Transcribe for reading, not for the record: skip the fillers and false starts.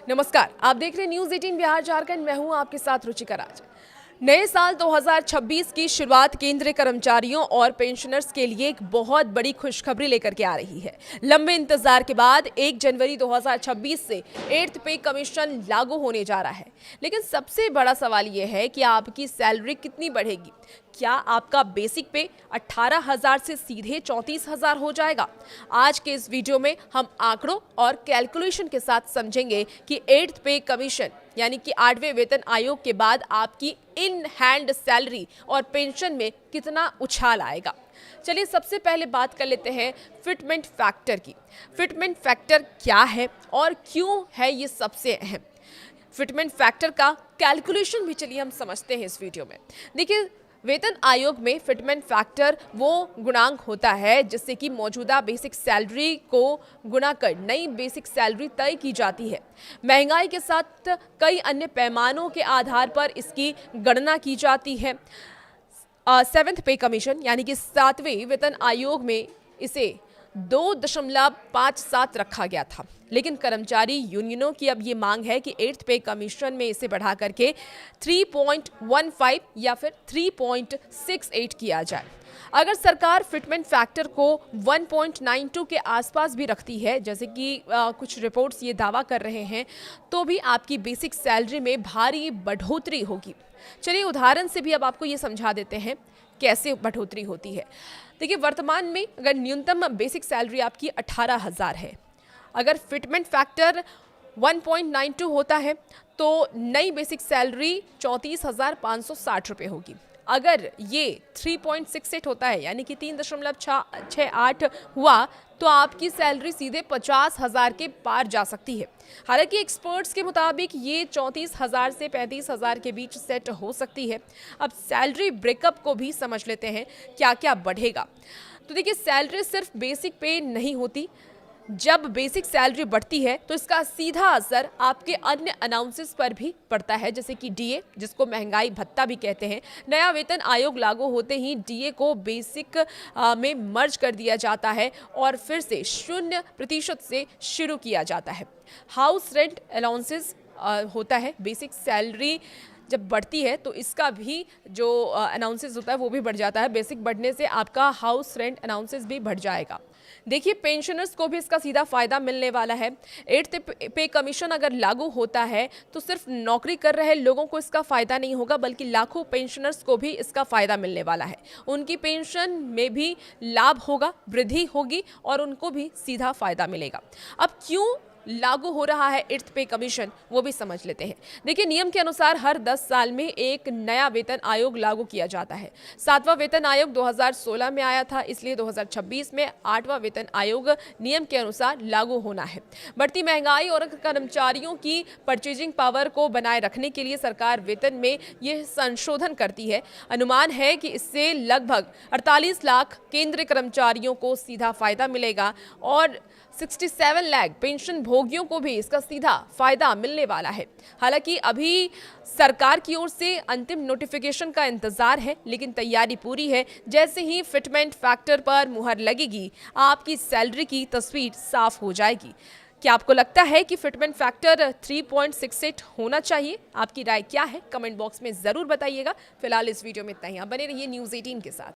नमस्कार, आप देख रहे हैं न्यूज 18 बिहार झारखंड। मैं हूं आपके साथ रुचिका राज। नए साल 2026 की शुरुआत केंद्रीय कर्मचारियों और पेंशनर्स के लिए एक बहुत बड़ी खुशखबरी लेकर के आ रही है। लंबे इंतजार के बाद 1 जनवरी 2026 से 8th पे कमीशन लागू होने जा रहा है। लेकिन सबसे बड़ा सवाल यह है कि आपकी सैलरी कितनी बढ़ेगी। क्या आपका बेसिक पे 18,000 से सीधे 34,000 हो जाएगा? आज के इस वीडियो में हम आंकड़ों और कैलकुलेशन के साथ समझेंगे कि 8th पे कमीशन यानी कि 8वें वेतन आयोग के बाद आपकी इन हैंड सैलरी और पेंशन में कितना उछाल आएगा। चलिए सबसे पहले बात कर लेते हैं फिटमेंट फैक्टर की। फिटमेंट फैक्टर क्या है और क्यों है ये सबसे अहम। फिटमेंट फैक्टर का कैलकुलेशन भी चलिए हम समझते हैं इस वीडियो में। देखिए, वेतन आयोग में फिटमेंट फैक्टर वो गुणांक होता है जिससे कि मौजूदा बेसिक सैलरी को गुणा कर नई बेसिक सैलरी तय की जाती है। महंगाई के साथ कई अन्य पैमानों के आधार पर इसकी गणना की जाती है। 7th पे कमीशन यानी कि 7वें वेतन आयोग में इसे 2.57 रखा गया था, लेकिन कर्मचारी यूनियनों की अब ये मांग है कि 8th पे कमीशन में इसे बढ़ा करके 3.15 या फिर 3.68 किया जाए। अगर सरकार फिटमेंट फैक्टर को 1.92 के आसपास भी रखती है, जैसे कि कुछ रिपोर्ट्स ये दावा कर रहे हैं, तो भी आपकी बेसिक सैलरी में भारी बढ़ोतरी होगी। चलिए उदाहरण से भी अब आपको ये समझा देते हैं कैसे बढ़ोतरी होती है। देखिए, वर्तमान में अगर न्यूनतम बेसिक सैलरी आपकी 18,000 है, अगर फिटमेंट फैक्टर 1.92 होता है तो नई बेसिक सैलरी 34,560 रुपये होगी। अगर ये 3.68 होता है यानी कि 3.68 हुआ तो आपकी सैलरी सीधे 50,000 के पार जा सकती है। हालांकि एक्सपर्ट्स के मुताबिक ये 34,000 से 35,000 के बीच सेट हो सकती है। अब सैलरी ब्रेकअप को भी समझ लेते हैं क्या क्या बढ़ेगा। तो देखिए, सैलरी सिर्फ बेसिक पे नहीं होती। जब बेसिक सैलरी बढ़ती है तो इसका सीधा असर आपके अन्य अनाउंसेस पर भी पड़ता है, जैसे कि डीए, जिसको महंगाई भत्ता भी कहते हैं। नया वेतन आयोग लागू होते ही डीए को बेसिक में मर्ज कर दिया जाता है और फिर से 0% से शुरू किया जाता है। हाउस रेंट अलाउंसेस होता है। बेसिक सैलरी जब बढ़ती है तो इसका भी जो अनाउंसेस होता है वो भी बढ़ जाता है। बेसिक बढ़ने से आपका हाउस रेंट अनाउंसेस भी बढ़ जाएगा। देखिए, पेंशनर्स को भी इसका सीधा फायदा मिलने वाला है। 8th पे कमीशन अगर लागू होता है तो सिर्फ नौकरी कर रहे लोगों को इसका फायदा नहीं होगा, बल्कि लाखों पेंशनर्स को भी इसका फायदा मिलने वाला है। उनकी पेंशन में भी लाभ होगा, वृद्धि होगी और उनको भी सीधा फायदा मिलेगा। अब क्यों लागू हो रहा है 8th पे कमीशन, वो भी समझ लेते हैं। देखिए, नियम के अनुसार हर 10 साल में एक नया वेतन आयोग लागू किया जाता है। 7वां वेतन आयोग 2016 में आया था, इसलिए 2026 में 8वां वेतन आयोग नियम के अनुसार लागू होना है। बढ़ती महंगाई और कर्मचारियों की परचेजिंग पावर को बनाए रखने के लिए सरकार वेतन में यह संशोधन करती है। अनुमान है कि इससे लगभग 48 लाख केंद्रीय कर्मचारियों को सीधा फायदा मिलेगा और 67 लाख पेंशन भोगियों को भी इसका सीधा फायदा मिलने वाला है। हालांकि अभी सरकार की ओर से अंतिम नोटिफिकेशन का इंतजार है, लेकिन तैयारी पूरी है। जैसे ही फिटमेंट फैक्टर पर मुहर लगेगी, आपकी सैलरी की तस्वीर साफ हो जाएगी। क्या आपको लगता है कि फिटमेंट फैक्टर 3.68 होना चाहिए? आपकी राय क्या है? कमेंट बॉक्स में जरूर बताइएगा। फिलहाल इस वीडियो में इतना ही। आप बने रहिए न्यूज़ 18 के साथ।